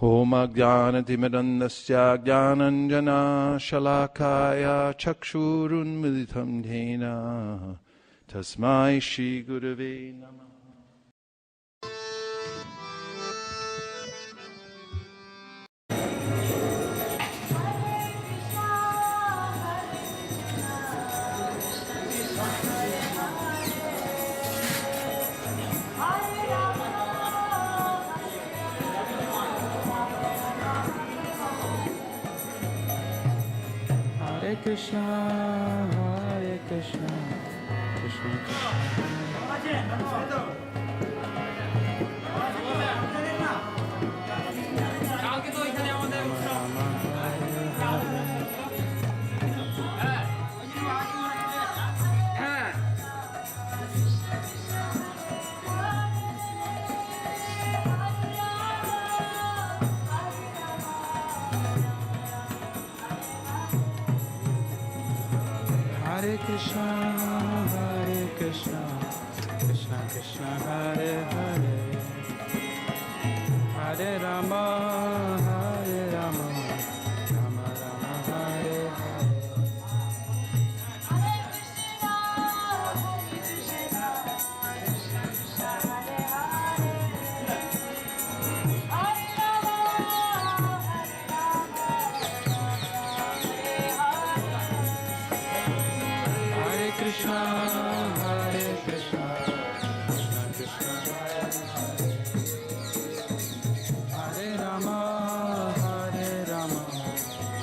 Om Ajnanatimidandasya Jnananjana Shalakaya Chakshurun Militam Dhena Tasmai Shri Gurave Namah. Hare Krishna, Hare Krishna, Krishna Krishna. Hare Krishna, Hare Krishna, Krishna Krishna, Hare Hare, Hare Rama, Hare Rama, Rama Rama, Hare Hare. Hare Krishna, Hare Krishna, Krishna Krishna, Hare Hare, Hare Rama, Hare Rama, Hare Krishna, Hare Krishna, Krishna Krishna, Hare Rama, Hare Rama,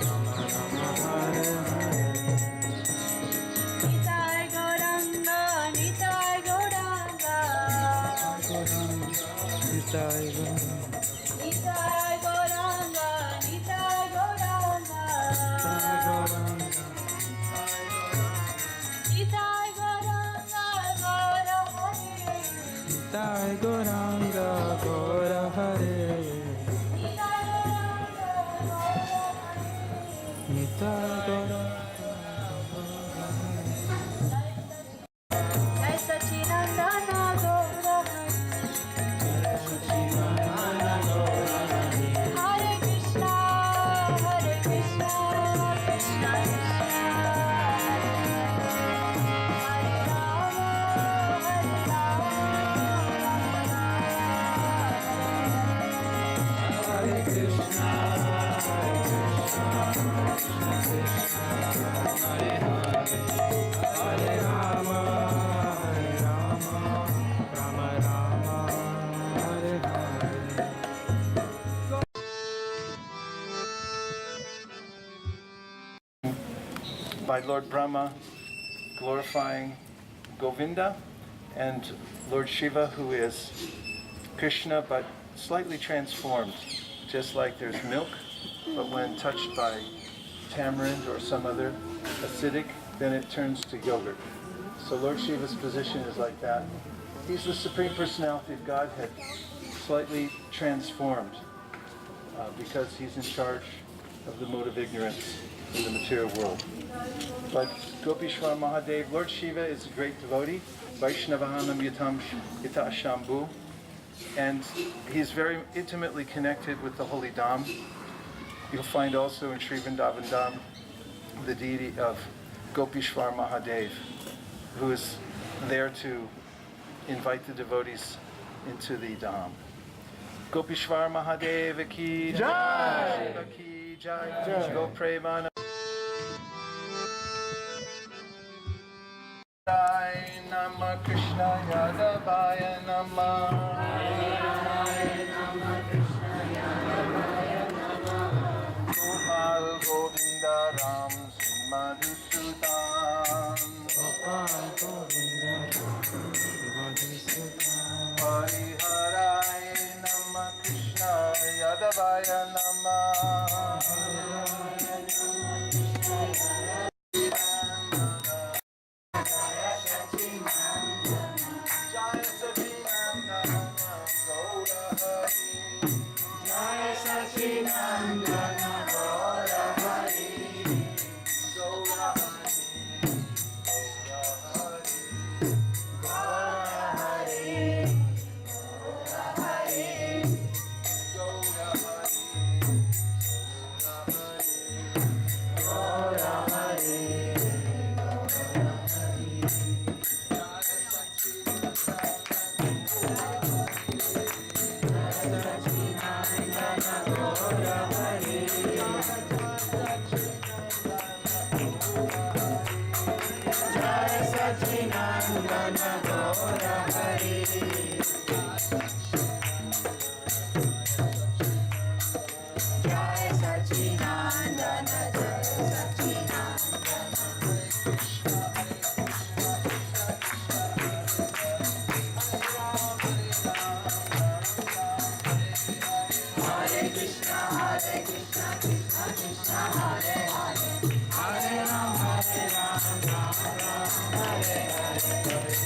Rama Rama, Hare Hare. Nitai Gauranga, Nitai Gauranga, Nitai Gauranga, Nitai Gauranga, Nitai Gauranga, Nitai Gauranga, Gaura Hare, Nitai Gauranga, Gaura Hare, Nitai Gauranga. Jai Sachinandana Gaura Hare, Sachinandana Gaura Hare, Hare Krishna, Hare Krishna, Krishna Krishna, Hare Rama, Hare Rama, Hare Krishna, Hare Krishna, Krishna Krishna, Hare Hare, Hare Rama, Hare Rama, Rama Rama, Hare Hare. By Lord Brahma glorifying Govinda, and Lord Shiva, who is Krishna but slightly transformed, just like there's milk, but when touched by tamarind or some other acidic, then it turns to yogurt. So Lord Shiva's position is like that. He's the Supreme Personality of Godhead, slightly transformed, because he's in charge of the mode of ignorance in the material world. But Gopishwar Mahadev, Lord Shiva is a great devotee, Vaishnavahanam Yatam Yata Shambhu, and he's very intimately connected with the holy Dham. You'll find also in Sri Vrindavan Dham the deity of Gopishwar Mahadev, who is there to invite the devotees into the Dham. Gopishwar Mahadev ki jai, Shiva ki jai, Go Premana. Nama Krishna Yadavaya Nama Gopal Govinda Ram Madhusudan Gopal Govinda Madhusudan Hari Harai Nama Krishna Yadavaya Nama Krishna, Krishna Krishna, Hare Hare, Hare Ram, Ram Ram, Hare Hare,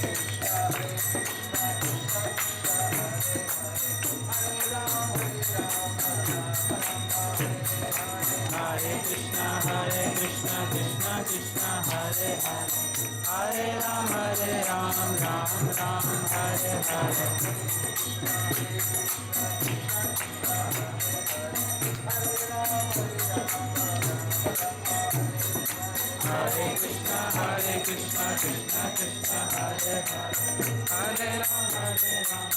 Hare Krishna, Krishna Krishna, Hare Hare, Hare Ram, Ram Ram, Hare Hare. Hare Krishna, Krishna Krishna, Hare Hare, Hare Ram, Ram.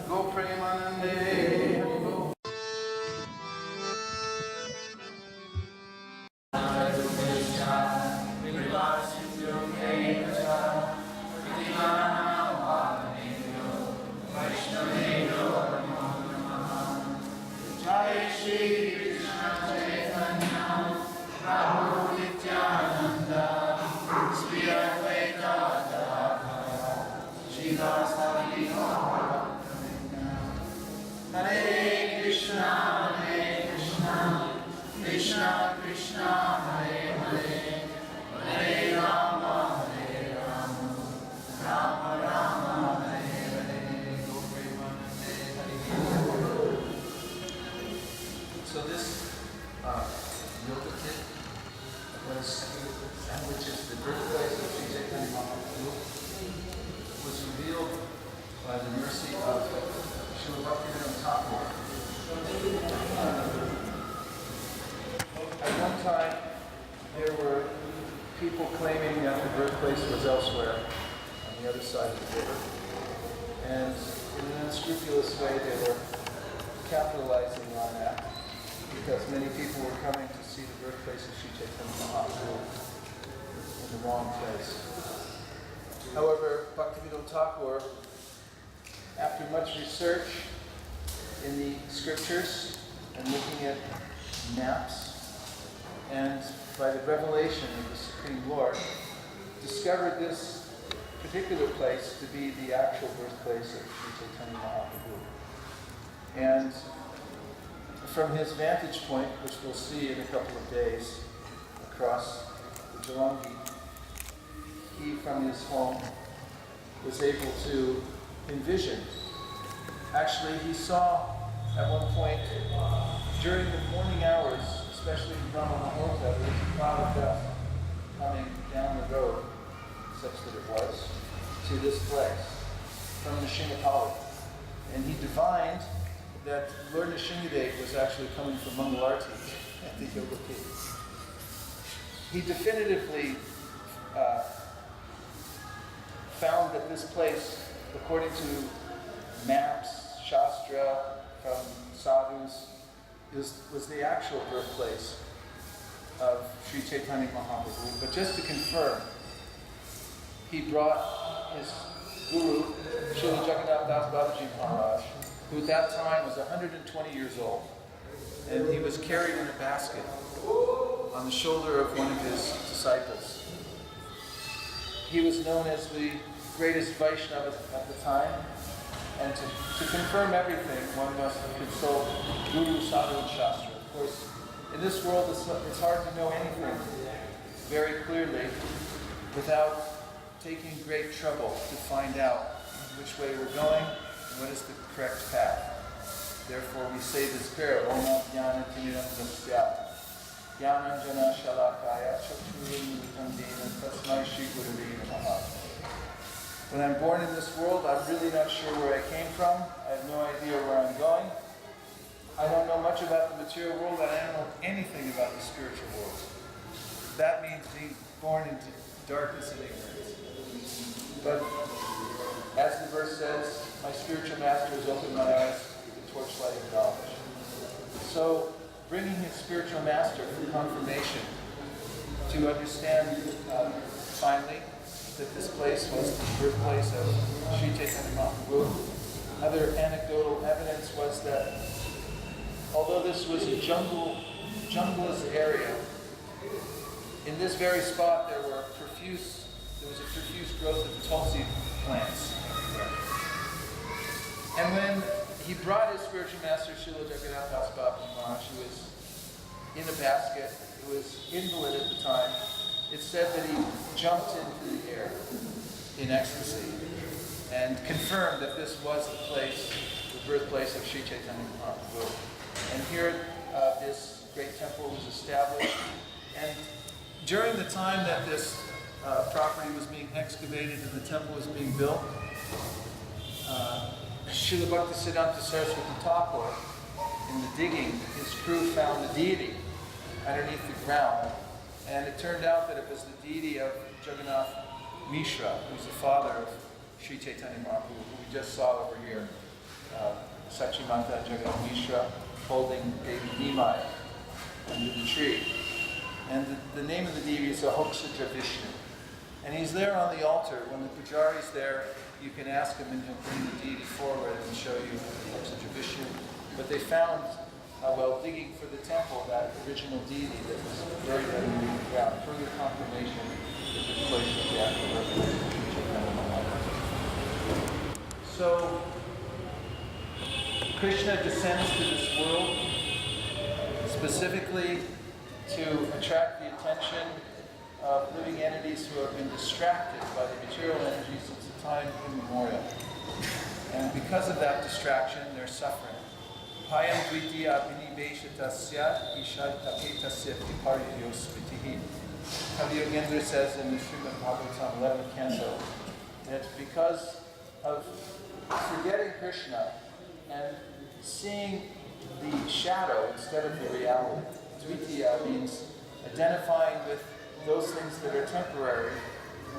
Go Premanande. Hare the other side of the river. And in an unscrupulous way, they were capitalizing on that because many people were coming to see the birthplace of Sri Chaitanya Mahaprabhu in the wrong place. However, Bhaktivinoda Thakur, after much research in the scriptures and looking at maps, and by the revelation of the Supreme Lord, discovered this particular place to be the actual birthplace of Sri Chaitanya Mahaprabhu. And from his vantage point, which we'll see in a couple of days across the Jalangi, he, from his home, was able to envision. Actually, he saw at one point, during the morning hours, especially in Brahma Muhurta, there was a cloud of dust coming down the road, such that it was, to this place, from Nishinapali. And he divined that Lord Nishingadev was actually coming from Mangalarti at the Yoga Peak. He definitively found that this place, according to maps, Shastra, from sadhus, was the actual birthplace of Sri Chaitanya Mahaprabhu. But just to confirm, he brought his guru, Srila Jagannath Das Babaji Maharaj, who at that time was 120 years old, and he was carried in a basket on the shoulder of one of his disciples. He was known as the greatest Vaishnava at the time, and to confirm everything, one must consult Guru, Sadhu, and Shastra. Of course, in this world, it's hard to know anything very clearly without taking great trouble to find out which way we're going and what is the correct path. Therefore, we say this prayer, Om Jnana Timiram Dasya, Jnana Jana Shalakaya, Chakshurun Vitandina, Tasmai Shri Gurave Namaha. When I'm born in this world, I'm really not sure where I came from. I have no idea where I'm going. I don't know much about the material world, and I don't know anything about the spiritual world. That means being born into darkness and ignorance. But as the verse says, my spiritual master has opened my eyes to the torchlight of knowledge. So, bringing his spiritual master for confirmation to understand finally that this place was the birthplace of Sri Chaitanya Mahaprabhu. Other anecdotal evidence was that although this was a junglous area, in this very spot there was a profuse growth of tulsi plants. And when he brought his spiritual master, Srila Jagannath Das Babaji Maharaj, who was in a basket, who was invalid at the time, it said that he jumped into the air in ecstasy and confirmed that this was the birthplace of Sri Chaitanya Mahaprabhu. And here this great temple was established. And during the time that this property was being excavated and the temple was being built, Srila Bhaktisiddhanta Saraswati Thakur, in the digging, his crew found the deity underneath the ground. And it turned out that it was the deity of Jagannath Mishra, who's the father of Sri Chaitanya Mahaprabhu, who we just saw over here. Sachimata Jagannath Mishra holding baby Nimai under the tree. And the name of the deity is Ahokshaja Vishnu. And he's there on the altar. When the pujari's there, you can ask him and he'll bring the deity forward and show you Ahokshaja Vishnu. But they found, while digging for the temple, that original deity that was buried underneath the ground. Further confirmation that this place is the actual birthplace of Sri Chaitanya Mahaprabhu. So, Krishna descends to this world specifically to attract the attention of living entities who have been distracted by the material energy since the time immemorial. And because of that distraction, they're suffering. Payam dvitiya abhiniveshatasya ishatapetasya viparyosvitihi. Kavi Yogendra says in the Srimad Bhagavatam 11th canto that because of forgetting Krishna and seeing the shadow instead of the reality, dvitiya means identifying with those things that are temporary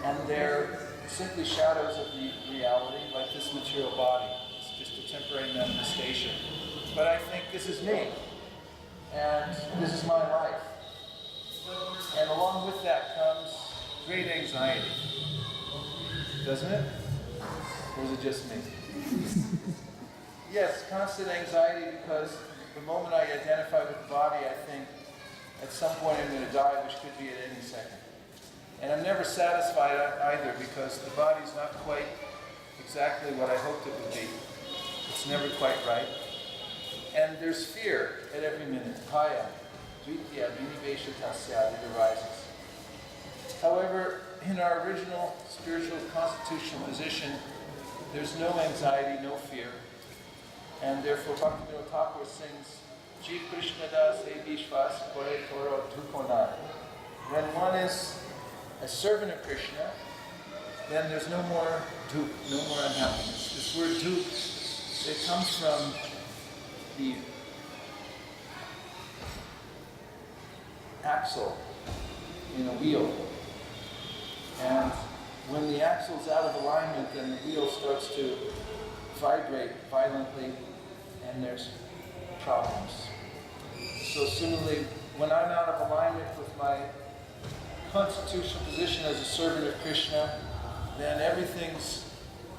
and their simply shadows of the reality, like this material body. It's just a temporary manifestation. But I think this is me, and this is my life. And along with that comes great anxiety. Doesn't it? Or is it just me? Yes, constant anxiety, because the moment I identify with the body, I think at some point I'm going to die, which could be at any second. And I'm never satisfied either, because the body's not quite exactly what I hoped it would be. It's never quite right. And there's fear at every minute. Bhaya, dvitya, vinivesha tasya, it arises. However, in our original spiritual constitutional position, there's no anxiety, no fear. And therefore Bhaktivinoda Thakur sings, Ji Krishna das he vishwas kore toro dukonai. When one is a servant of Krishna, then there's no more duk, no more unhappiness. This word duk, it comes from the axle in a wheel. And when the axle's out of alignment, then the wheel starts to vibrate violently, and there's problems. So similarly, when I'm out of alignment with my constitutional position as a servant of Krishna, then everything's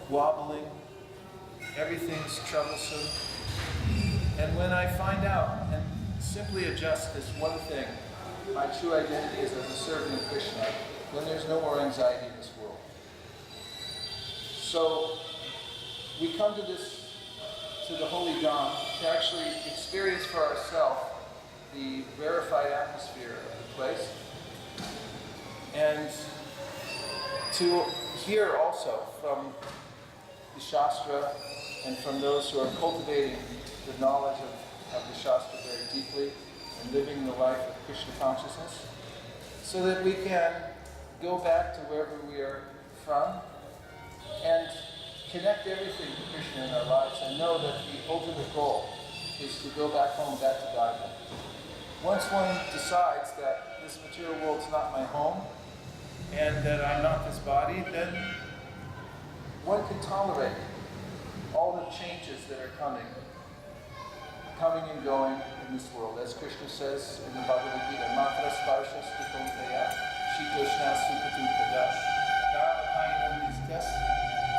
wobbling, everything's troublesome. And when I find out and simply adjust this one thing, my true identity is as a servant of Krishna, then there's no more anxiety in this world. So we come to the Holy Dham to actually experience for ourselves the rarefied atmosphere of the place, and to hear also from the Shastra and from those who are cultivating the knowledge of the Shastra very deeply and living the life of Krishna consciousness, so that we can go back to wherever we are from and connect everything to Krishna in our lives and know that the ultimate goal is to go back home, back to Godhead. Once one decides that this material world is not my home and that I'm not this body, then one can tolerate all the changes that are coming and going in this world. As Krishna says in the Bhagavad Gita, Matra sparsha stukonteya, shitoshna supatim kadash, gavapaino nistas,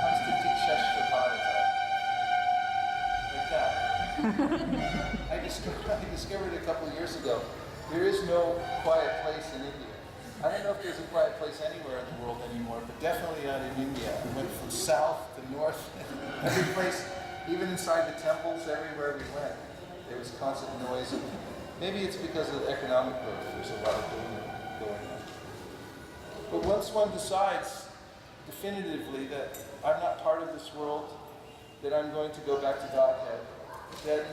konstantik shashkaparata. Like that. I discovered a couple of years ago, there is no quiet place in India. I don't know if there's a quiet place anywhere in the world anymore, but definitely not in India. We went from south to north, every place, even inside the temples, everywhere we went, there was constant noise. Maybe it's because of the economic growth. There's a lot of boom going on. But once one decides definitively that I'm not part of this world, that I'm going to go back to Godhead, then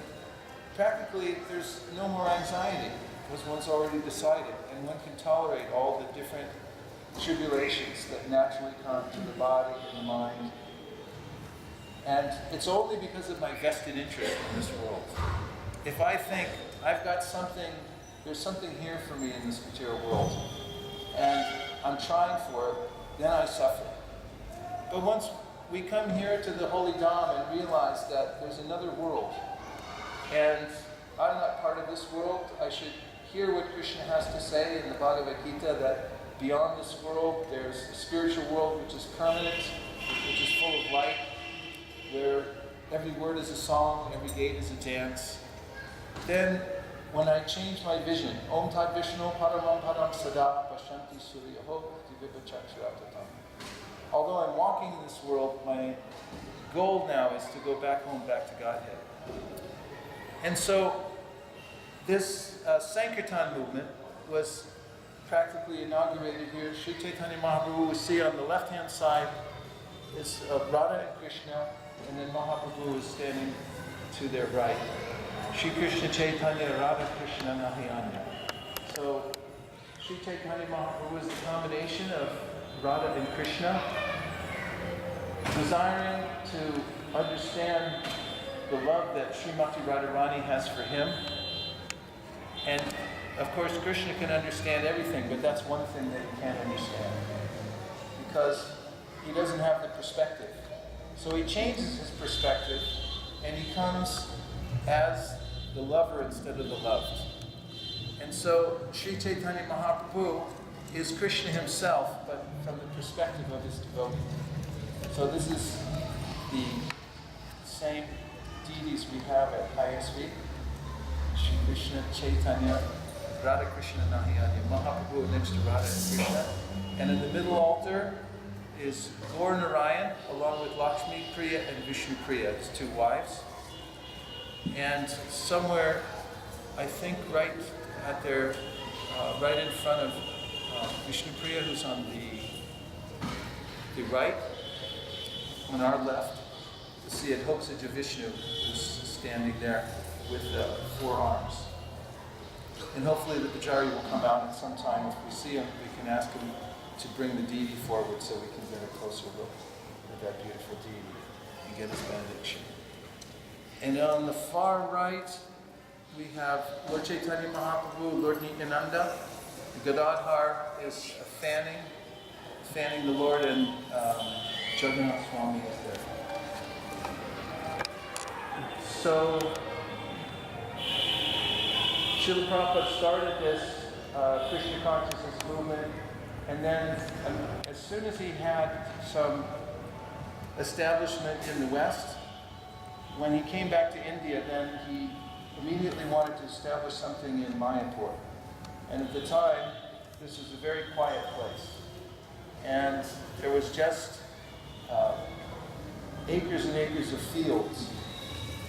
practically there's no more anxiety, because one's already decided, and one can tolerate all the different tribulations that naturally come to the body and the mind. And it's only because of my vested interest in this world. If I think I've got something, there's something here for me in this material world, and I'm trying for it, then I suffer. But once we come here to the Holy Dham and realize that there's another world, and I'm not part of this world, I should hear what Krishna has to say in the Bhagavad Gita, that beyond this world there's a spiritual world which is permanent, which is full of light, where every word is a song, every gate is a dance. Then when I change my vision, Om Tat Vishnu Paramam Padam Sada Pashanti Suryaho Divibachakshiratatam. Although I'm walking in this world, my goal now is to go back home, back to Godhead. And so this Sankirtan movement was practically inaugurated here. Sri Chaitanya Mahaprabhu, we see on the left-hand side is Radha and Krishna, and then Mahaprabhu is standing to their right. Sri Krishna Chaitanya Radha Krishna Nahiyanya. So Sri Chaitanya Mahaprabhu is the combination of Radha and Krishna, desiring to understand the love that Srimati Radharani has for him. And of course Krishna can understand everything, but that's one thing that he can't understand. Because he doesn't have the perspective. So he changes his perspective and he comes as the lover instead of the loved. And so Sri Chaitanya Mahaprabhu is Krishna himself, but from the perspective of his devotee. So this is the same deities we have at ISV. Shri Krishna, Chaitanya, Radha Krishna Nahiyanya, Mahaprabhu next to Radha and Krishna. And in the middle altar is Gaur Narayan, along with Lakshmi Priya and Vishnu Priya, his two wives. And somewhere, I think right at their, right in front of Vishnu Priya, who's on the right, on our left, you see Adhoksaj of Vishnu, who's standing there with 4 arms. And hopefully the Pujari will come out at some time. If we see him, we can ask him to bring the deity forward so we can get a closer look at that beautiful deity and get his benediction. And on the far right, we have Lord Chaitanya Mahaprabhu, Lord Nityananda. Gadadhar is fanning the Lord, and Jagannath Swami is there. So, Srila Prabhupada started this Krishna consciousness movement, and then as soon as he had some establishment in the West, when he came back to India, then he immediately wanted to establish something in Mayapura. And at the time, this was a very quiet place. And there was just acres and acres of fields.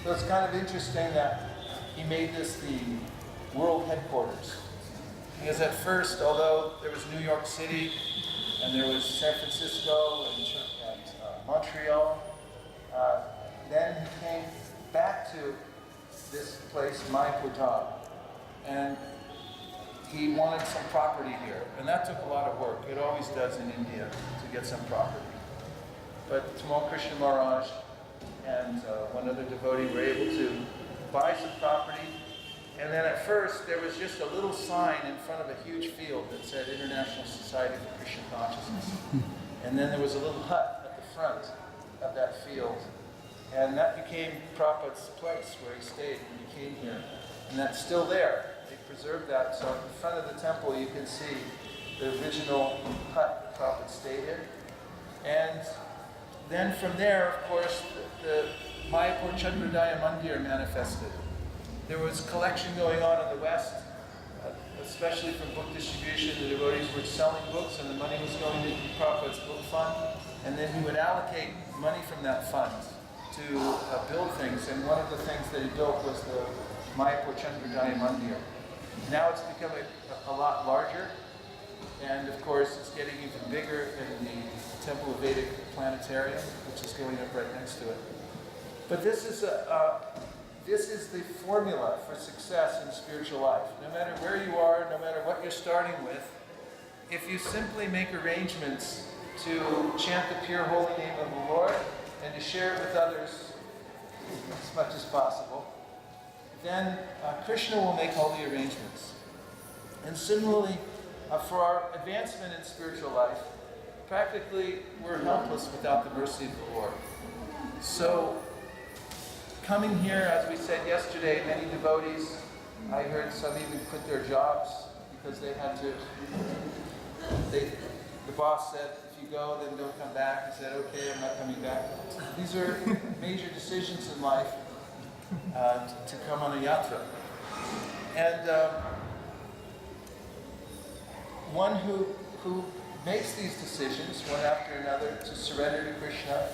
So it's kind of interesting that he made this the world headquarters. Because at first, although there was New York City, and there was San Francisco and Montreal, then he came back to this place, Mayapura, and he wanted some property here, and that took a lot of work. It always does in India to get some property. But Tamal Krishna Maharaj and one other devotee were able to buy some property, and then at first there was just a little sign in front of a huge field that said International Society for Krishna Consciousness. And then there was a little hut at the front of that field, and that became Prabhupada's place where he stayed when he came here. And that's still there. They preserved that. So in front of the temple you can see the original hut that Prabhupada stayed in. And then from there, of course, the Mayapur Chandrodaya Mandir manifested. There was collection going on in the West, especially from book distribution. The devotees were selling books, and the money was going into Prabhupada's book fund. And then he would allocate money from that fund to build things. And one of the things that he built was the Mayapur Chandrodaya Mandir. Now it's become a lot larger, and of course it's getting even bigger in the Temple of Vedic Planetarium, which is going up right next to it. But this is the formula for success in spiritual life. No matter where you are, no matter what you're starting with, if you simply make arrangements to chant the pure holy name of the Lord and to share it with others as much as possible, then Krishna will make all the arrangements. And similarly, for our advancement in spiritual life, practically we're helpless without the mercy of the Lord. So, coming here, as we said yesterday, many devotees, I heard some even quit their jobs because they had to, the boss said, if you go, then don't come back. He said, okay, I'm not coming back. These are major decisions in life. To come on a yatra. And one who makes these decisions one after another to surrender to Krishna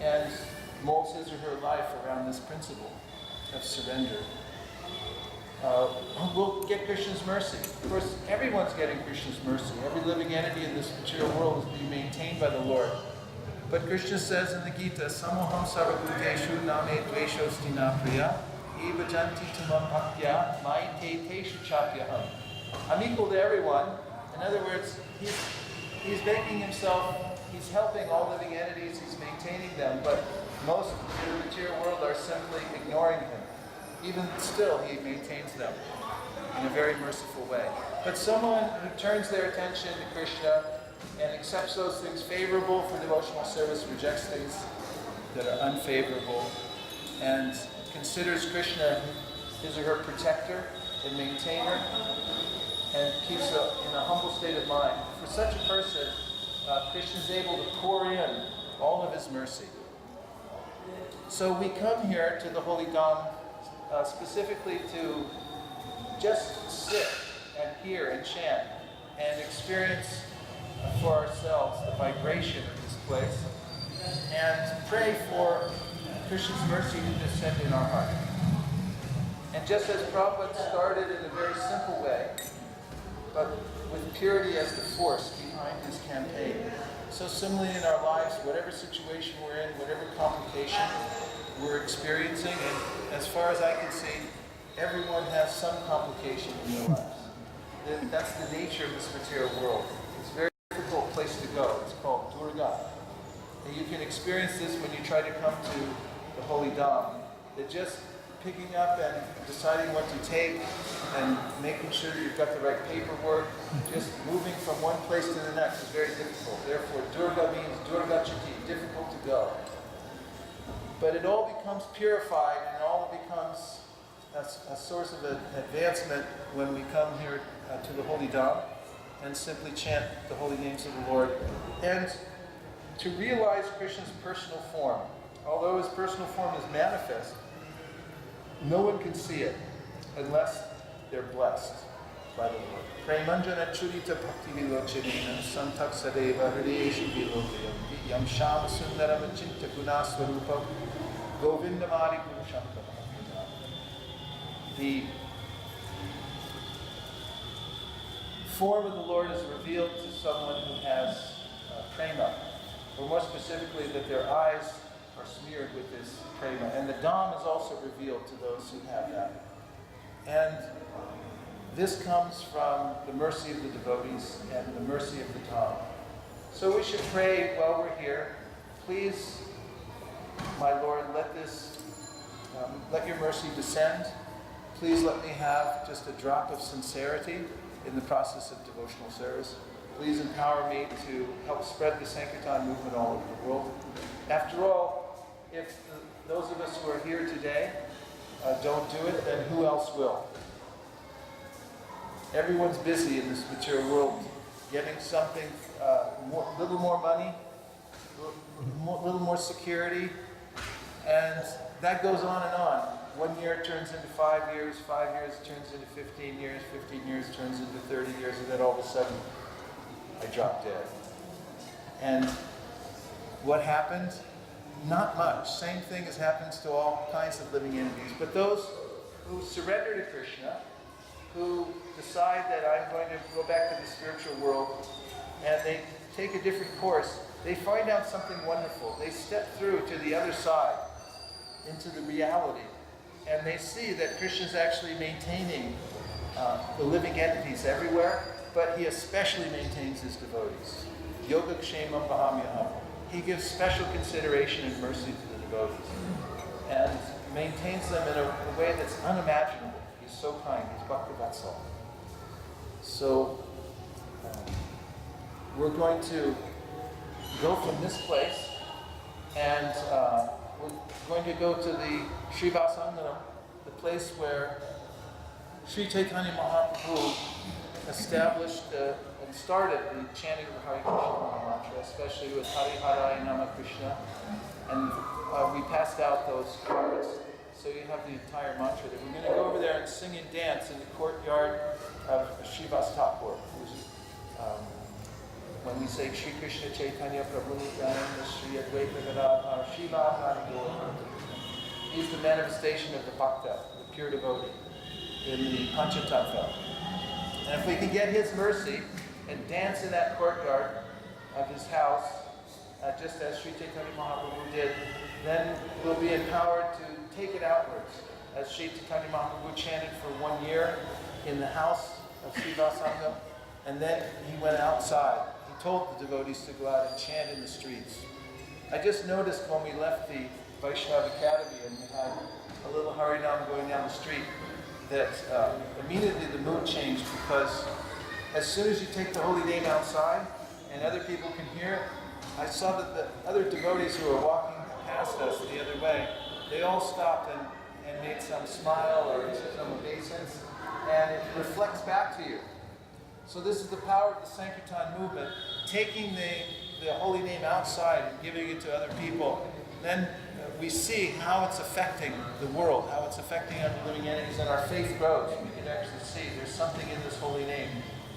and molds his or her life around this principle of surrender will get Krishna's mercy. Of course, everyone's getting Krishna's mercy. Every living entity in this material world is being maintained by the Lord. But Krishna says in the Gita, Samoham sarvabhuteshu name dveshosti na priya, eva janti tamam bhaktya, maite teshu chapyaham. I'm equal to everyone. In other words, he's making himself, he's helping all living entities, he's maintaining them, but most in the material world are simply ignoring him. Even still, he maintains them in a very merciful way. But someone who turns their attention to Krishna and accepts those things favorable for devotional service, rejects things that are unfavorable, and considers Krishna his or her protector and maintainer, and keeps in a humble state of mind. For such a person, Krishna is able to pour in all of his mercy. So we come here to the Holy Dham specifically to just sit and hear and chant and experience for ourselves the vibration of this place and pray for Krishna's mercy to descend in our heart. And just as Prabhupada started in a very simple way, but with purity as the force behind his campaign, so similarly in our lives, whatever situation we're in, whatever complication we're experiencing, and as far as I can see, everyone has some complication in their lives. That's the nature of this material world. It's a very difficult place to go. It's called Durga. And you can experience this when you try to come to the Holy Dham. That just picking up and deciding what to take and making sure that you've got the right paperwork, just moving from one place to the next is very difficult. Therefore, Durga means Durgachati, difficult to go. But it all becomes purified and all becomes a source of advancement when we come here to the Holy Dham and simply chant the holy names of the Lord. And to realize Krishna's personal form. Although his personal form is manifest, no one can see it unless they're blessed by the Lord. Premanjana churita bhakti vilochanena santak sadeva hrideshu vilokayam yam shama sundaram achinta gunaswarupam govindamari purusham. The form of the Lord is revealed to someone who has prema, or more specifically that their eyes are smeared with this prema. And the Dham is also revealed to those who have that. And this comes from the mercy of the devotees and the mercy of the Dham. So we should pray while we're here. Please, my Lord, let your mercy descend. Please let me have just a drop of sincerity in the process of devotional service. Please empower me to help spread the Sankirtan movement all over the world. After all, if those of us who are here today don't do it, then who else will? Everyone's busy in this material world, getting something, little more money, little more security, and that goes on and on. 1 year turns into 5 years, 5 years turns into 15 years, 15 years turns into 30 years, and then all of a sudden, I drop dead. And what happened? Not much. Same thing as happens to all kinds of living entities. But those who surrender to Krishna, who decide that I'm going to go back to the spiritual world, and they take a different course, they find out something wonderful. They step through to the other side, into the reality, and they see that Krishna is actually maintaining the living entities everywhere, but he especially maintains his devotees. Yoga kshemam bahamyaham. He gives special consideration and mercy to the devotees and maintains them in a way that's unimaginable. He's so kind. He's Bhakti Vatsal. So we're going to go from this place and we're going to go to the Srivasanganam, the place where Sri Chaitanya Mahaprabhu established and started the chanting of the Hare Krishna mantra, especially with Hari Haraya Nama Krishna. And we passed out those cards, so you have the entire mantra. We're going to go over there and sing and dance in the courtyard of Srivastapur. When we say Shri Krishna Chaitanya Prabhu Nityananda Shri Advaita Gadadhar Shiva Hari Gaura, he's the manifestation of the Bhakta, the pure devotee, in the Panchatattva. And if we can get his mercy and dance in that courtyard of his house, just as Sri Chaitanya Mahaprabhu did, then we'll be empowered to take it outwards. As Sri Chaitanya Mahaprabhu chanted for 1 year in the house of Srivasangam, and then he went outside. He told the devotees to go out and chant in the streets. I just noticed when we left the Vaishnava Academy and we had a little Harinam going down the street, that immediately the mood changed, because as soon as you take the holy name outside, and other people can hear it. I saw that the other devotees who were walking past us the other way, they all stopped and made some smile or some obeisance, and it reflects back to you. So this is the power of the Sankirtan movement, taking the holy name outside and giving it to other people. Then we see how it's affecting the world, how it's affecting our living entities, and our faith grows. We can actually see there's something in this holy name.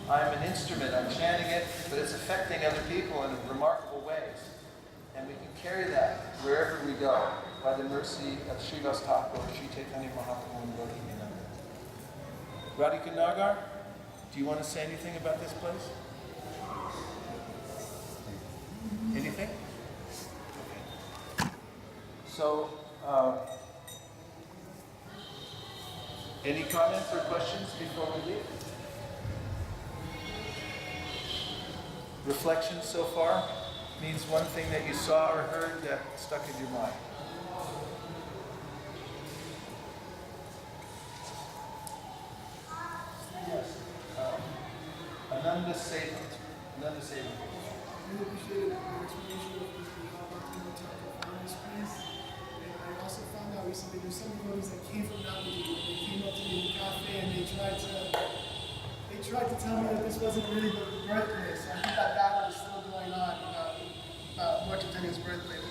I'm an instrument, I'm chanting it, but it's affecting other people in remarkable ways. And we can carry that wherever we go by the mercy of Srivas Thakur, Sri Chaitanya Mahaprabhu, and Gaudiya. Radhika Nagar, do you want to say anything about this place? Anything? So, any comments or questions before we leave? Reflection so far means one thing that you saw or heard that stuck in your mind. Yes. Ananda Seva. Ananda Seva. I really appreciated your explanation of how Bhaktivinoda Thakur found this place. And I also found out recently there's some devotees that came from Navadvip. They came up to me in the cafe and they tried to tell me that this wasn't really the birthplace. I think that battle is still going on about Lord Chaitanya's birthplace.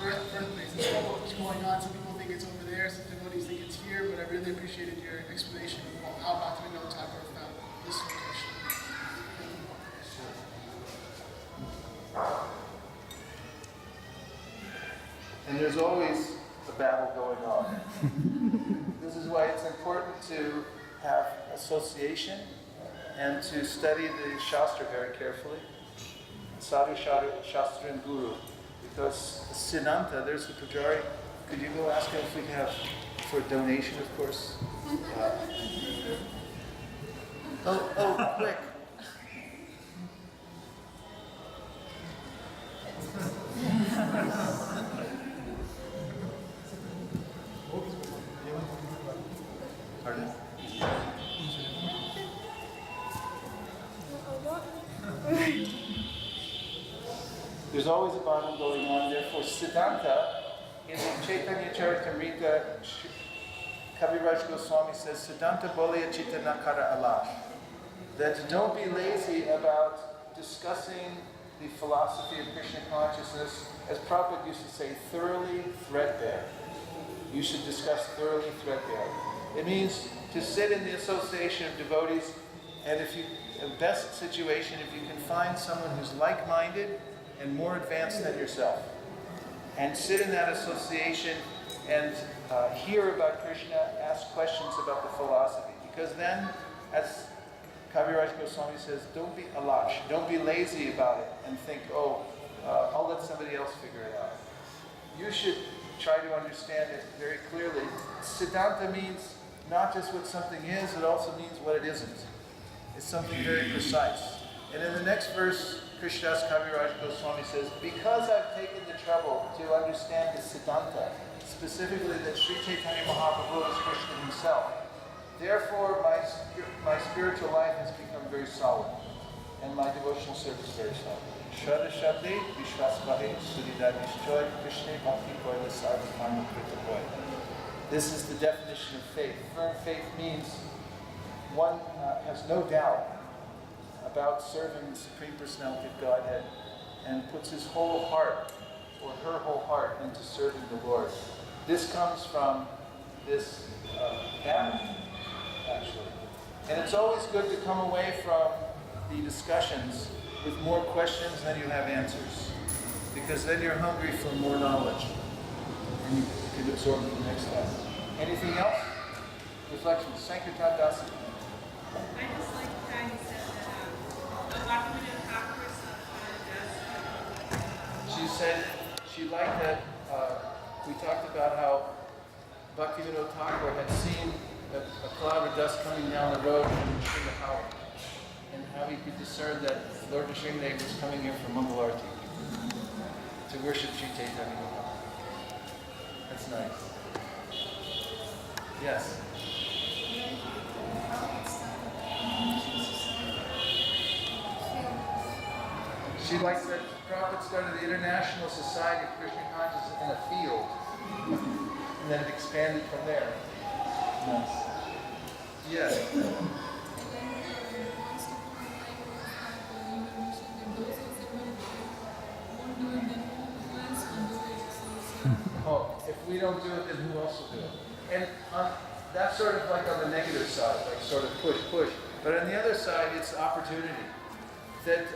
Birthplace. It's still going on. Some people think it's over there, some devotees think it's here, but I really appreciated your explanation of how Bhaktivinoda Thakur found this location. And there's always a battle going on. This is why it's important to have association and to study the Shastra very carefully. Sadhu, Shastra, and Guru. Because Siddhanta, there's the Pujari. Could you go ask him if we can have, for a donation, of course? Oh, quick. Pardon? There's always a battle going on. Therefore, Siddhanta, in Chaitanya Charitamrita, Kaviraj Goswami says, Siddhanta Bolya Chitta Nakara Alash. That don't be lazy about discussing the philosophy of Krishna consciousness, as Prabhupada used to say, thoroughly threadbare. You should discuss thoroughly threadbare. It means to sit in the association of devotees, and if you, the best situation, if you can find someone who's like-minded and more advanced than yourself, and sit in that association and hear about Krishna, ask questions about the philosophy. Because then, as Kaviraj Goswami says, don't be alash, don't be lazy about it and think, I'll let somebody else figure it out. You should try to understand it very clearly. Siddhanta means not just what something is, it also means what it isn't. It's something very precise. And in the next verse, Krishnadas Kaviraj Goswami says, because I've taken the trouble to understand the Siddhanta, specifically that Sri Chaitanya Mahaprabhu is Krishna himself, therefore my spiritual life has become very solid, and my devotional service very solid. Shraddha Shabde, Vishwas Vahe, Sudhida Nishchoy, Krishna Bhakti Koila Sarva Karma Krita Boy. This is the definition of faith. Firm faith means one has no doubt about serving the Supreme Personality of Godhead and puts his whole heart, or her whole heart, into serving the Lord. This comes from this battle, actually. And it's always good to come away from the discussions with more questions than you have answers. Because then you're hungry for more knowledge. And you can absorb it the next time. Anything else? Reflections. Sankirtan Dasa. I just like how you said that Bhaktivinoda Thakur Dasa. She said she liked that we talked about how Bhaktivinoda Thakur had seen a cloud of dust coming down the road from Srinagar, and how he could discern that Lord Nrsimhadev was coming here for Mangalarti to worship Sri Chaitanya Mahaprabhu. That's nice. Yes. She likes that Prabhupada started the International Society of Krishna Consciousness in a field. And then it expanded from there. Nice. Yes. Oh, if we don't do it, then who else will do it? And that's sort of like on the negative side, like sort of push. But on the other side, it's opportunity. That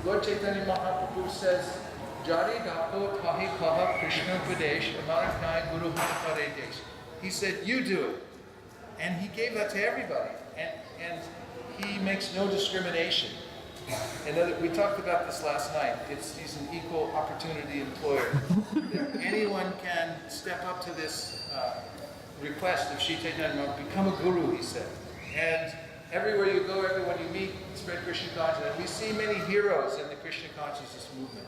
Lord Chaitanya Mahaprabhu says, Jari Dato Pahi Paha Krishna Pradesh Amarkai Guru Paredesh. He said, you do it. And he gave that to everybody. And he makes no discrimination. And we talked about this last night. He's an equal opportunity employer. Anyone can step up to this request of Sri Chaitanya, become a guru, he said. And everywhere you go, everyone you meet, spread Krishna consciousness. We see many heroes in the Krishna consciousness movement.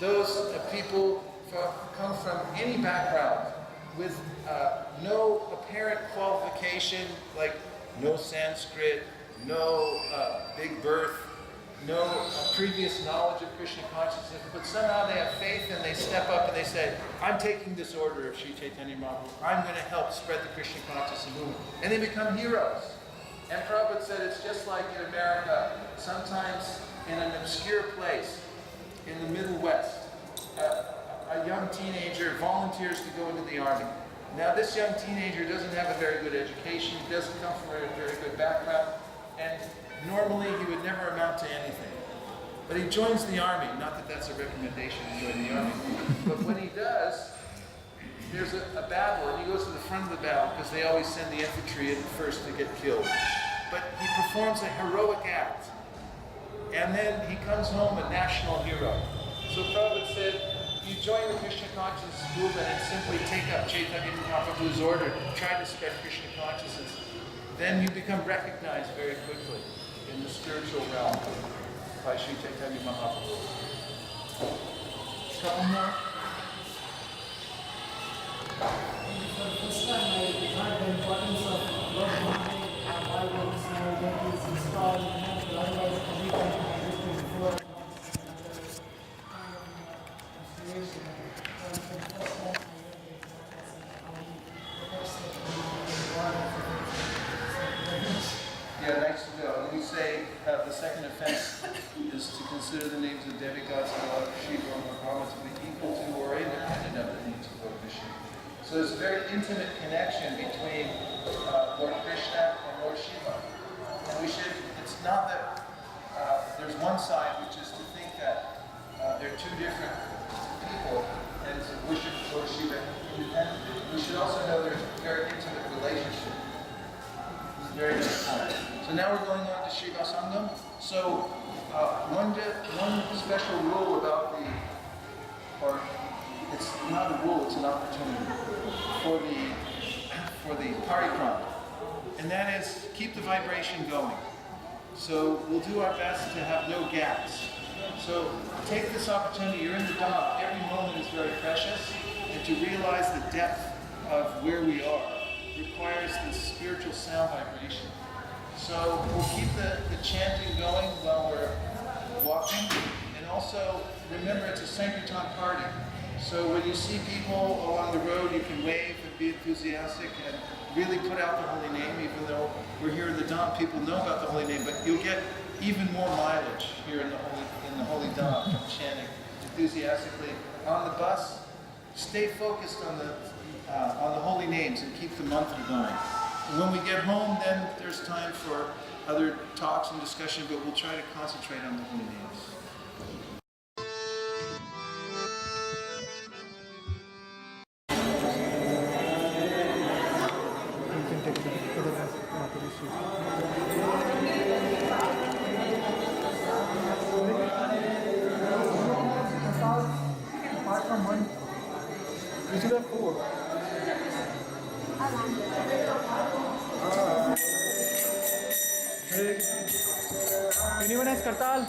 Those people come from any background with no apparent qualification, like no Sanskrit, no big birth, no previous knowledge of Krishna consciousness, but somehow they have faith and they step up and they say, I'm taking this order of Sri Chaitanya Mahaprabhu. I'm going to help spread the Krishna consciousness movement. And they become heroes. And Prabhupada said it's just like in America, sometimes in an obscure place in the Middle West, a young teenager volunteers to go into the army. Now this young teenager doesn't have a very good education, he doesn't come from a very good background, and normally he would never amount to anything. But he joins the army, not that that's a recommendation to join the army, but when he does, there's a battle, and he goes to the front of the battle because they always send the infantry in first to get killed. But he performs a heroic act, and then he comes home a national hero. So Prabhupada said, you join the Krishna consciousness movement and simply take up Chaitanya Mahaprabhu's order, try to spread Krishna consciousness, then you become recognized very quickly in the spiritual realm by Sri Chaitanya Mahaprabhu. Couple more? For the first time, I heard the importance of Lord Mahaprabhu and why works now that is installed in the temple. Otherwise, every time I used to before, inspiration. For the first time, I heard Yeah, nice to know. And we say the second offense is to consider the names of demigods and Lord Shiva or Brahma to be equal to or independent of the names of Lord Vishnu. So there's a very intimate connection between Lord Krishna and Lord Shiva. And we should, it's not that there's one side which is to think that they're two different people and to worship Lord Shiva independently. We should also know there's a very intimate relationship. It's very important. So now we're going on to Shiva Sangam. So one special rule about or it's not a rule, it's an opportunity for the Parikrama. And that is keep the vibration going. So we'll do our best to have no gaps. So take this opportunity, you're in the Dhamma, every moment is very precious, and to realize the depth of where we are requires this spiritual sound vibration. So we'll keep the chanting going while we're walking, and also remember it's a Sankirtan party. So when you see people along the road, you can wave and be enthusiastic and really put out the holy name, even though we're here in the Dham, people know about the holy name, but you'll get even more mileage here in the holy Dham from chanting enthusiastically. On the bus, stay focused on the holy names and keep the mantra going. And when we get home, then there's time for other talks and discussion, but we'll try to concentrate on the holy names. apart from one, we should have four. Anyone has Kartal?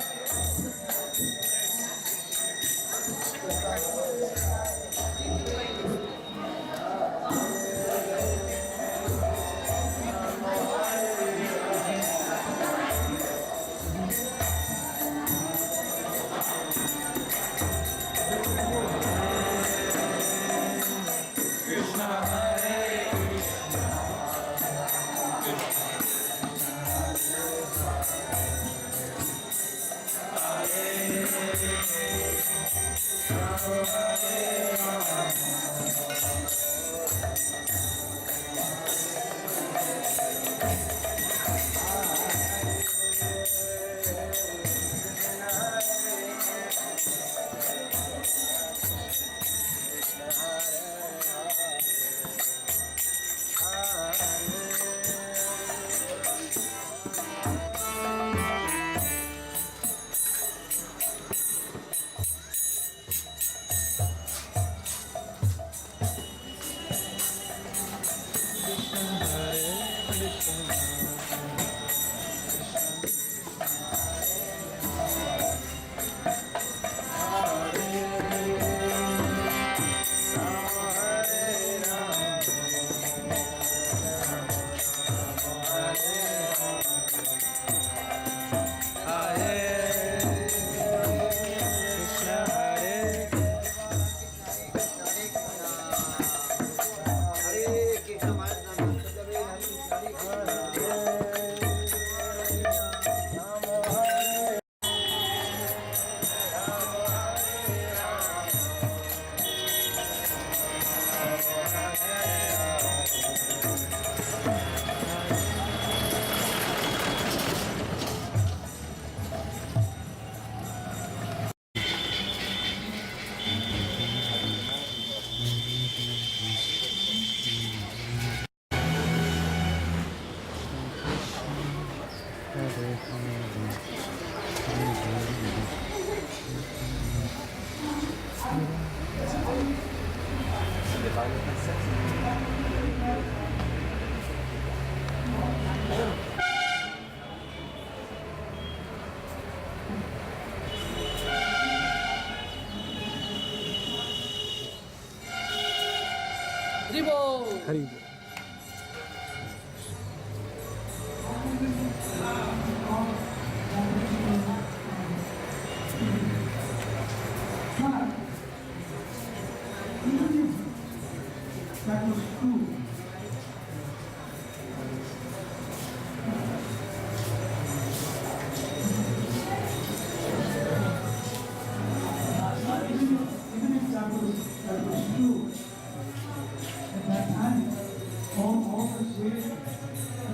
Hari That was true. Even if that was true, at that time, all the slaves were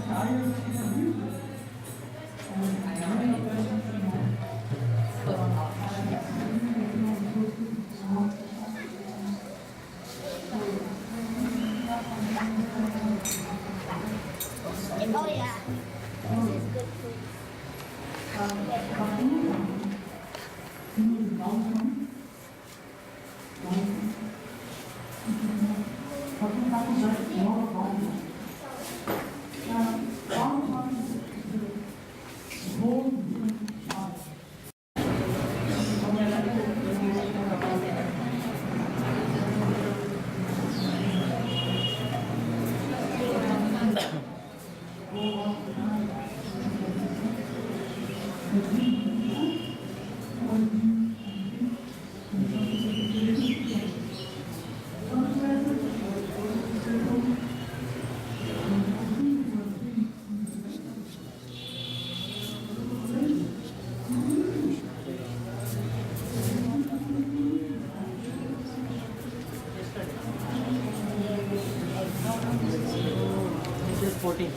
tired of the music. And many of them, Oh yeah, this is good food. This is 14.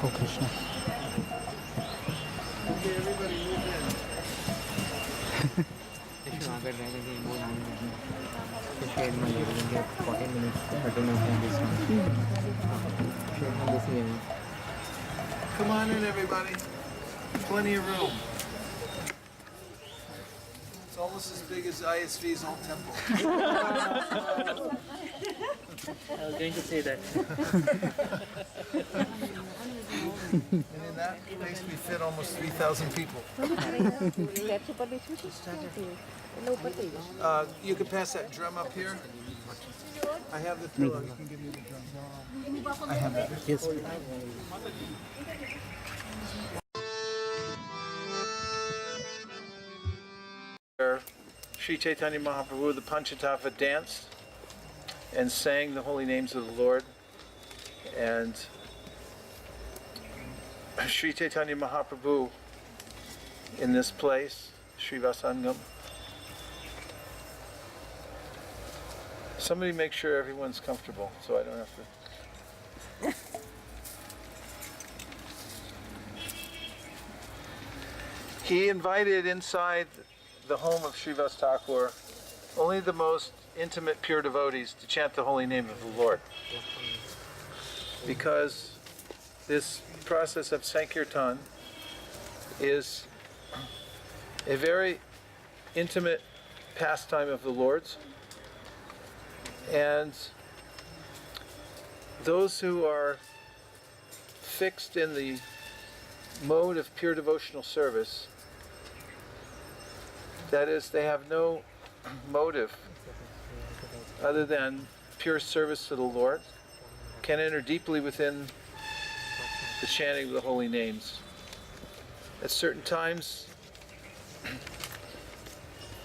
Oh Krishna. Okay, everybody move in. आगे रहने के वो नहीं shade में ले लेंगे 40 minutes 30 minutes में this one shade में this लेंगे Come on in, everybody. Plenty of room. It's almost as big as ISV's old temple. I was going to say that And in that place we fit almost 3,000 people. You can pass that drum up here. I have the pillow. You can give me the drum. I have that. yes Where Sri Chaitanya Mahaprabhu, the Panchatattva, danced and sang the holy names of the Lord. And Sri Chaitanya Mahaprabhu in this place, Sri Vasangam. Somebody make sure everyone's comfortable so I don't have to. He invited inside the home of Srivas Thakur only the most intimate, pure devotees to chant the holy name of the Lord. Because this process of Sankirtan is a very intimate pastime of the Lord's. And those who are fixed in the mode of pure devotional service, that is, they have no motive other than pure service to the Lord, can enter deeply within the chanting of the holy names. At certain times,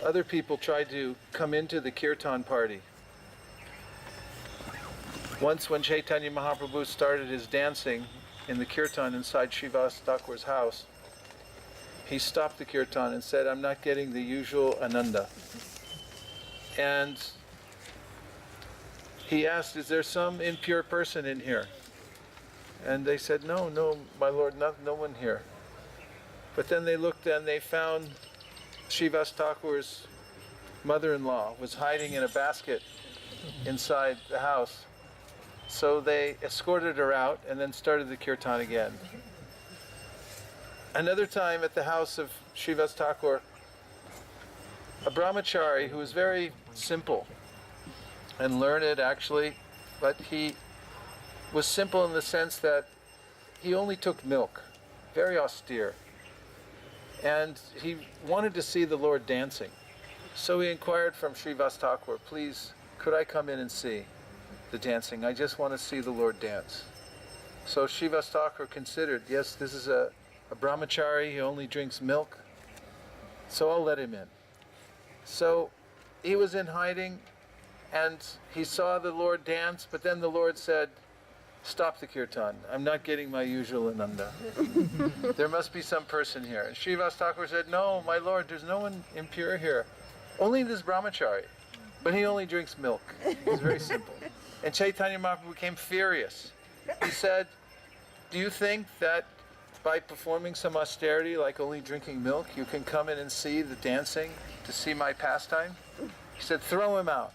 other people tried to come into the kirtan party. Once when Chaitanya Mahaprabhu started his dancing in the kirtan inside Srivas Thakur's house, he stopped the kirtan and said, "I'm not getting the usual ananda." And he asked, "Is there some impure person in here?" And they said, "No, my lord, no one here." But then they looked and they found Srivas Thakur's mother-in-law was hiding in a basket inside the house. So they escorted her out and then started the kirtan again. Another time at the house of Srivas Thakur, a brahmachari who was very simple and learned actually, but he was simple in the sense that he only took milk, very austere. And he wanted to see the Lord dancing. So he inquired from Srivas Thakur, "Please, could I come in and see the dancing? I just want to see the Lord dance." So Srivas Thakur considered, yes, this is a brahmachari, he only drinks milk, so I'll let him in. So he was in hiding and he saw the Lord dance, but then the Lord said, "Stop the kirtan. I'm not getting my usual ananda. There must be some person here." And Srivas Thakur said, "No, my lord, there's no one impure here. Only this brahmachari. But he only drinks milk." It's very simple. And Chaitanya Mahaprabhu became furious. He said, "Do you think that by performing some austerity, like only drinking milk, you can come in and see the dancing, to see my pastime?" He said, "Throw him out."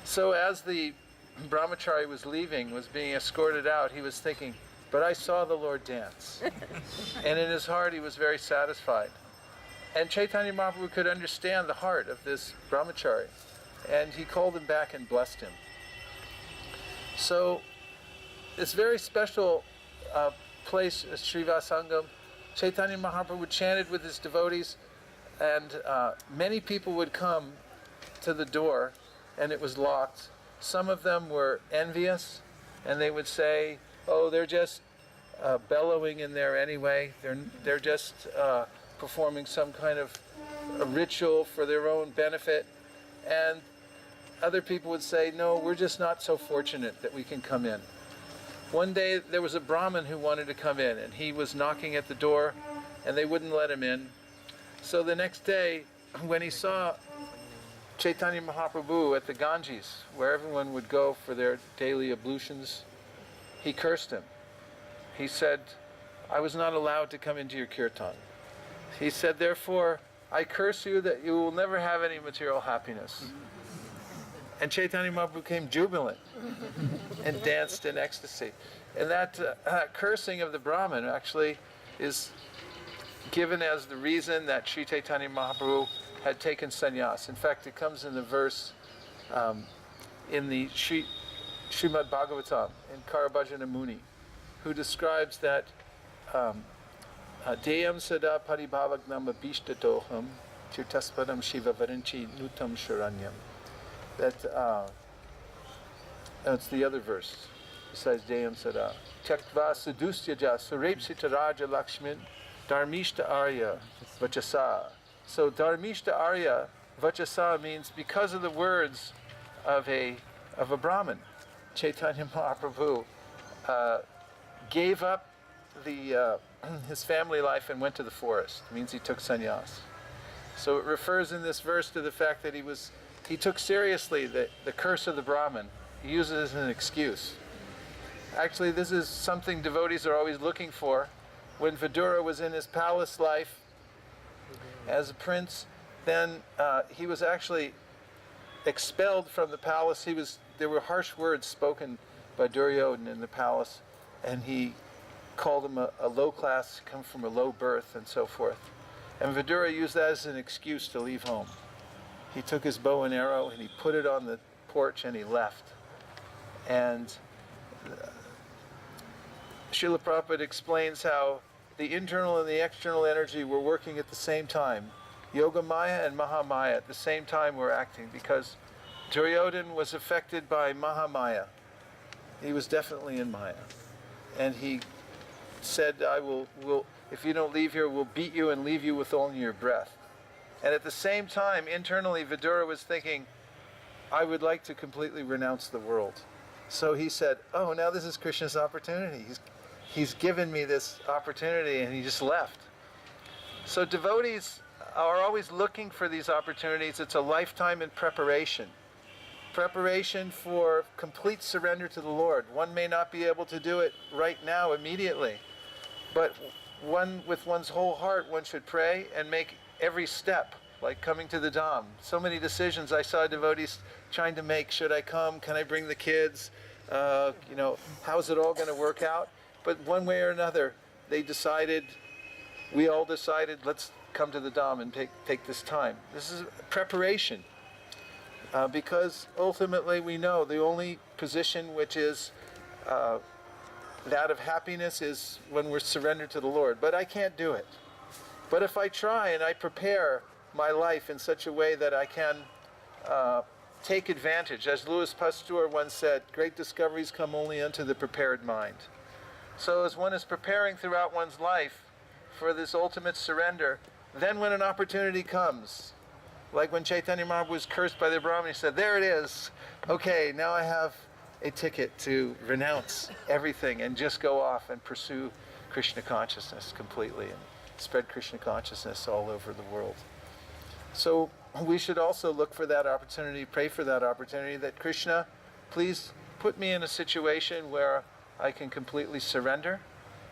So as the brahmachari was leaving, was being escorted out, he was thinking, "But I saw the Lord dance." And in his heart he was very satisfied. And Chaitanya Mahaprabhu could understand the heart of this brahmachari. And he called him back and blessed him. So this very special place, Srivasangam, Chaitanya Mahaprabhu chanted with his devotees, and many people would come to the door and it was locked. Some of them were envious, and they would say, "Oh, they're just bellowing in there anyway. They're just performing some kind of a ritual for their own benefit." And other people would say, "No, we're just not so fortunate that we can come in." One day there was a Brahmin who wanted to come in, and he was knocking at the door, and they wouldn't let him in. So the next day, when he saw Chaitanya Mahaprabhu at the Ganges, where everyone would go for their daily ablutions, he cursed him. He said, "I was not allowed to come into your kirtan." He said, "Therefore, I curse you that you will never have any material happiness." And Chaitanya Mahaprabhu became jubilant and danced in ecstasy. And that cursing of the Brahmin actually is given as the reason that Sri Chaitanya Mahaprabhu had taken sannyas. In fact, it comes in the verse in the Srimad Bhagavatam, in Karabhajana Muni, who describes that Deyam sada paribhavagnam abhishtatoham tirtaspadam shiva varanchi nutam sharanyam. That it's the other verse besides Deyam sada. Tyaktva sudustyaja surepsita raja lakshmin dharmishta arya vachasa. So dharmishta arya vachasa means because of the words of a Brahmin. Chaitanya Mahaprabhu gave up his family life and went to the forest. It means he took sannyas. So it refers in this verse to the fact that he took seriously the curse of the Brahmin. He uses it as an excuse. Actually, this is something devotees are always looking for. When Vidura was in his palace life as a prince, then he was actually expelled from the palace. There were harsh words spoken by Duryodhana in the palace, and he called him a low class, come from a low birth, and so forth. And Vidura used that as an excuse to leave home. He took his bow and arrow and he put it on the porch and he left. And Srila Prabhupada explains how the internal and the external energy were working at the same time. Yoga Maya and Mahamaya at the same time were acting, because Duryodhana was affected by Mahamaya. He was definitely in Maya. And he said, I will if you don't leave here, we'll beat you and leave you with only your breath. And at the same time, internally, Vidura was thinking, I would like to completely renounce the world. So he said, oh, now this is Krishna's opportunity. He's given me this opportunity, and he just left. So devotees are always looking for these opportunities. It's a lifetime in preparation. Preparation for complete surrender to the Lord. One may not be able to do it right now, immediately, but with one's whole heart, one should pray and make every step, like coming to the Dham. So many decisions I saw devotees trying to make. Should I come? Can I bring the kids? How's it all going to work out? But one way or another, we all decided, let's come to the Dham and take this time. This is preparation. Because ultimately we know the only position which is that of happiness is when we're surrendered to the Lord. But I can't do it. But if I try and I prepare my life in such a way that I can take advantage, as Louis Pasteur once said, great discoveries come only unto the prepared mind. So as one is preparing throughout one's life for this ultimate surrender, then when an opportunity comes, like when Chaitanya Mahaprabhu was cursed by the Brahmin, he said, there it is. Okay, now I have a ticket to renounce everything and just go off and pursue Krishna consciousness completely and spread Krishna consciousness all over the world. So we should also look for that opportunity, pray for that opportunity, that Krishna, please put me in a situation where I can completely surrender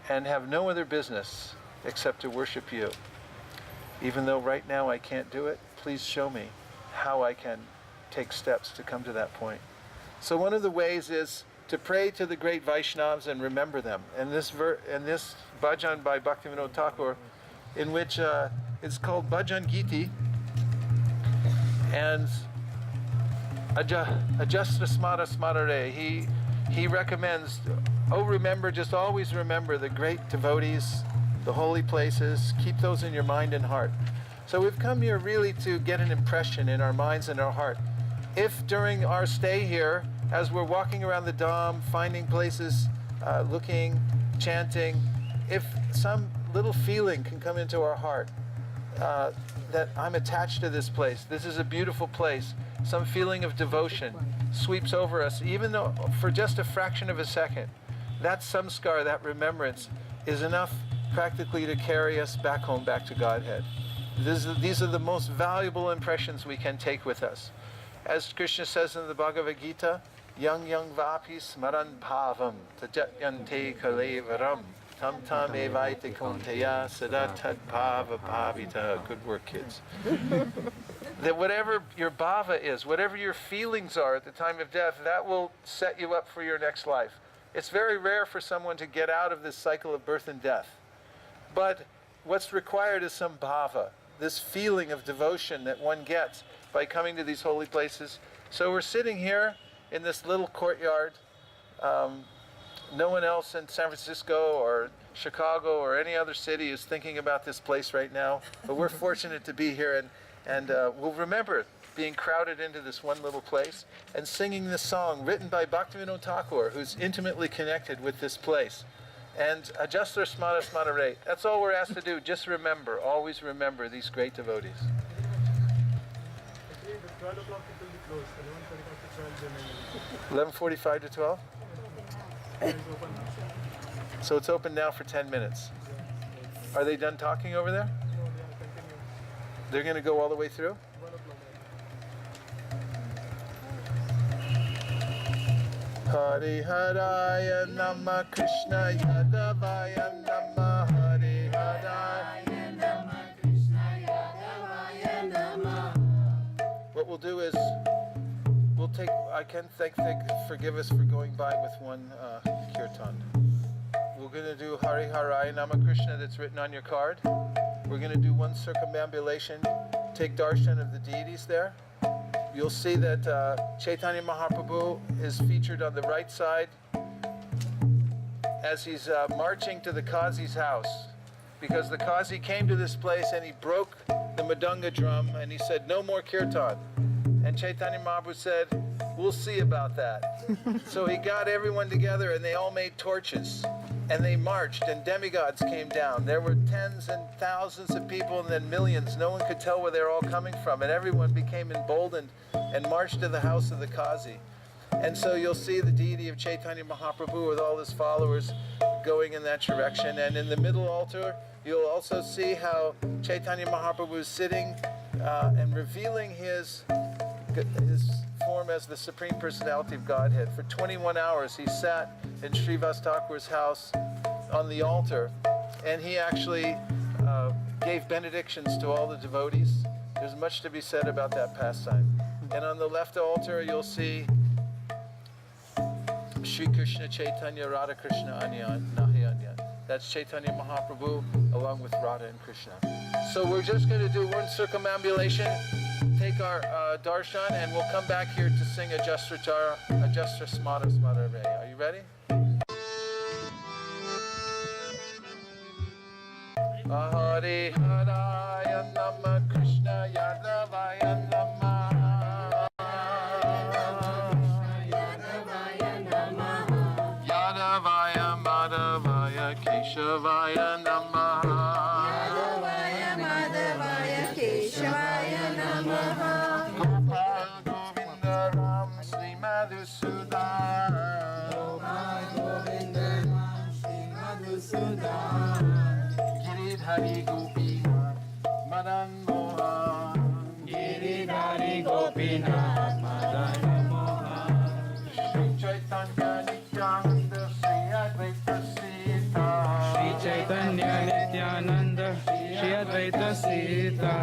and have no other business except to worship you. Even though right now I can't do it, please show me how I can take steps to come to that point. So one of the ways is to pray to the great Vaishnavas and remember them. And this bhajan by Bhaktivinoda Thakur, in which it's called Bhajan Giti, and Ajastra Smara Smarare, he recommends, remember, just always remember the great devotees, the holy places, keep those in your mind and heart. So we've come here really to get an impression in our minds and our heart. If during our stay here, as we're walking around the Dham, finding places, looking, chanting, if some little feeling can come into our heart that I'm attached to this place, this is a beautiful place, some feeling of devotion sweeps over us, even though for just a fraction of a second, that samskar, that remembrance, is enough practically to carry us back home, back to Godhead. These are the most valuable impressions we can take with us. As Krishna says in the Bhagavad Gita, yang vapi smaran bhavam tajatyante kalevaram tam tam evaite konteya sadat bhava bhavita. Good work, kids. That whatever your bhava is, whatever your feelings are at the time of death, that will set you up for your next life. It's very rare for someone to get out of this cycle of birth and death. But what's required is some bhava, this feeling of devotion that one gets by coming to these holy places. So we're sitting here in this little courtyard. No one else in San Francisco or Chicago or any other city is thinking about this place right now. But we're fortunate to be here, and we'll remember being crowded into this one little place and singing this song written by Bhaktivinoda Thakur, who's intimately connected with this place. And Ajastra Smara Smarare. That's all we're asked to do. Just remember, always remember these great devotees. Actually, the 12 o'clock it will be closed. 11:45 to 12 generally. 11:45 to 12? It is open now. So it's open now for 10 minutes. Are they done talking over there? No, they are continuing. They're going to go all the way through? 1 o'clock. Hari Haraya Nama Krishna Yadavaya Nama Hari Haraya Nama Krishna Yadavaya Nama. What we'll do is we'll take, I can forgive us for going by with one kirtan. We're going to do Hari Haraya Nama Krishna that's written on your card. We're going to do one circumambulation, take darshan of the deities there. You'll see that Chaitanya Mahaprabhu is featured on the right side as he's marching to the Qazi's house, because the Qazi came to this place and he broke the Madanga drum and he said, no more kirtan. And Chaitanya Mahaprabhu said, We'll see about that. So he got everyone together and they all made torches and they marched and demigods came down. There were tens and thousands of people and then millions. No one could tell where they were all coming from, and everyone became emboldened and marched to the house of the Kazi. And so you'll see the deity of Chaitanya Mahaprabhu with all his followers going in that direction. And in the middle altar, you'll also see how Chaitanya Mahaprabhu is sitting and revealing his form as the Supreme Personality of Godhead. For 21 hours he sat in Srivas Thakur's house on the altar, and he actually gave benedictions to all the devotees. There's much to be said about that pastime. And on the left altar you'll see Sri Krishna Chaitanya Radha Krishna Nahiyanya. That's Chaitanya Mahaprabhu along with Radha and Krishna. So we're just going to do one circumambulation, take our darshan, and we'll come back here to sing a Jastra Smara Smara Re. Are you ready? Hare Haraya Nama Krishna Yadavaya Nama Yadavaya Madhavaya Keshavaya Nama Yadavaya Madhavaya Keshavaya Namaha. Gopal Govinda Ram Sri Madhusudan Gopal Govinda Ram Sri Madhusudan. Giridhari Gopinath Madan Mohan Giridhari Gopinath Madan Mohan. Sri Chaitanya Nityananda Sri Advaita Sita Sri Chaitanya Nityananda Sri Advaita Sita.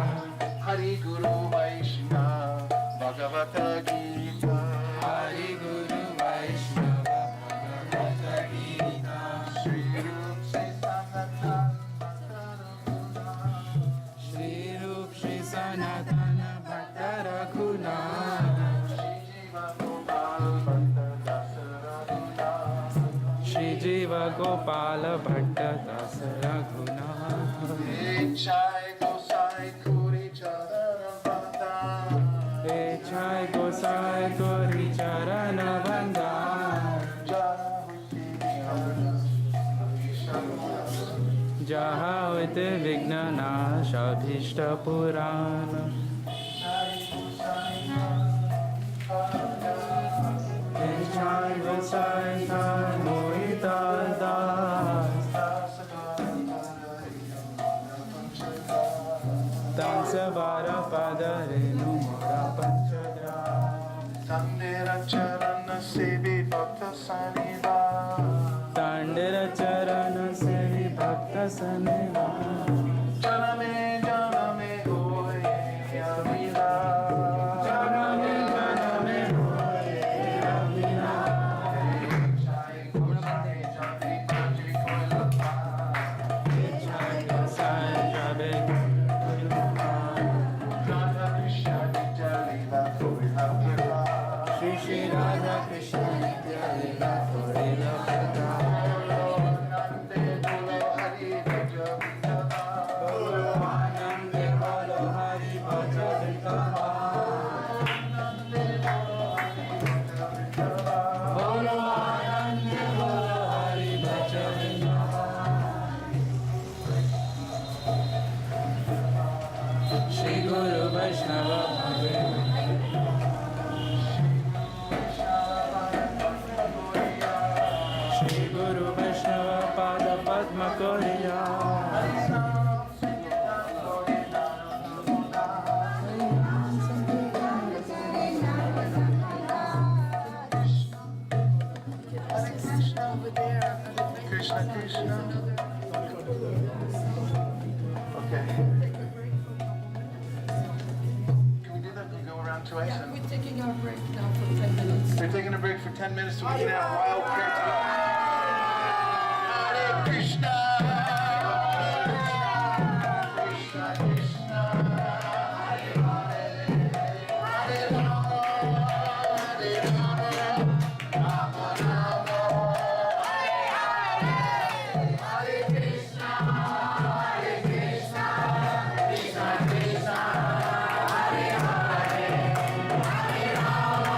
Hari Guru Vaishnava Bhagavata Gita Hari Guru Vaishnava Bhagavata Gita. Sri Rup Sri Sanatan Shri Rup Shri Sanatana Bhatta Raghunatha. Shri Jiva Gopala Bhatta Dasa Raghunatha. Chai Gosai Kuri Charanam Bhata Chai Gosai Gori Charana Vanda. Jaha Vite Vigna Nasha Bhishta Purana. Chai Gosai Thar Mohita Das. Dansa Vara Padare Numara Panchadra. Tandera Charana Sevi Bhakta Saniva Tandira Charana Sevi Bhakta Saniva. Janame Janame Hoye Avila Janame Janame Hoye Avila. Chai Gosai Jati Kaji Koilapa Chai Gosai Jabe Radha Krishna Nijalila Koilapa Shri Shri Radha Krishna Nitya Lila Korila Pata. Nande Bolo Hari Bhaja Vindava Nande Bolo Hari Bhaja Vindava. Bolo Nande Bolo Hari Bhaja Vindava. Shri Guru Vaishnava Bhave. Shri Guru Vaishnava Pada Padma Koriya. Krishna Krishna. Okay. Can we do that? Can we go around twice? Yeah, we're taking our break now for 10 minutes. We're taking a break for 10 minutes so we can have wild prayer together. Hare Krishna. Krishna Krishna. Hare Hare. Hare Rama. Hare Rama. Rama Rama. Hare Hare. Hare Krishna. Hare Krishna. Krishna Krishna. Hare Hare. Hare Rama.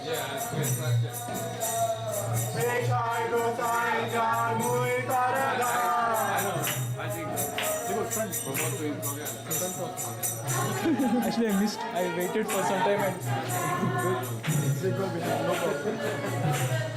Yeah, that's good. Actually, I missed. I waited for some time and they go behind. No problem.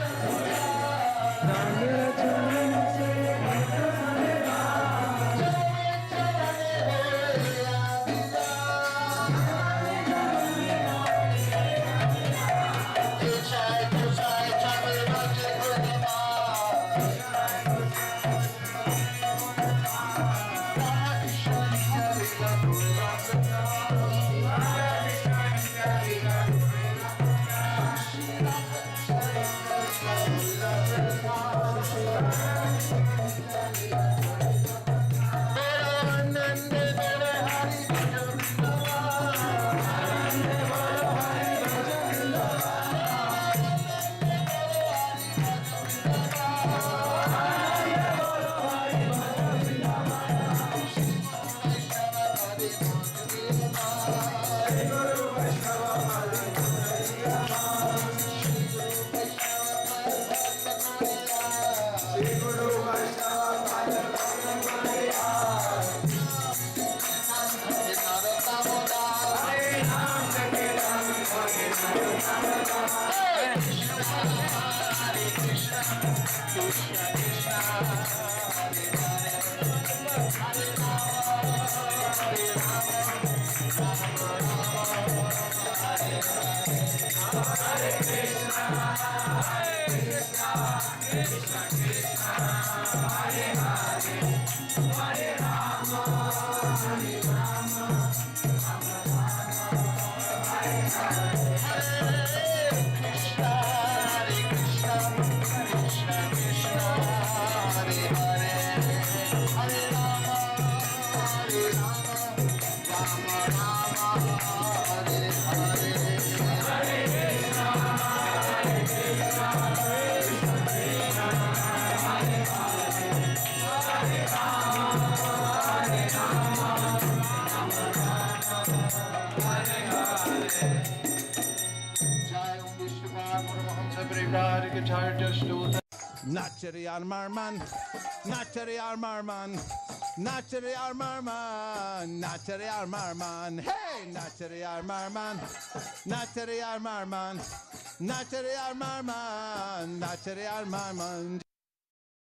Nachari Armarman, Nachari Armarman, Nachari Armarman, Nachari Armarman, hey, Nachari Armarman, Nachari Armarman, Nachari Armarman, Nachari Armarman.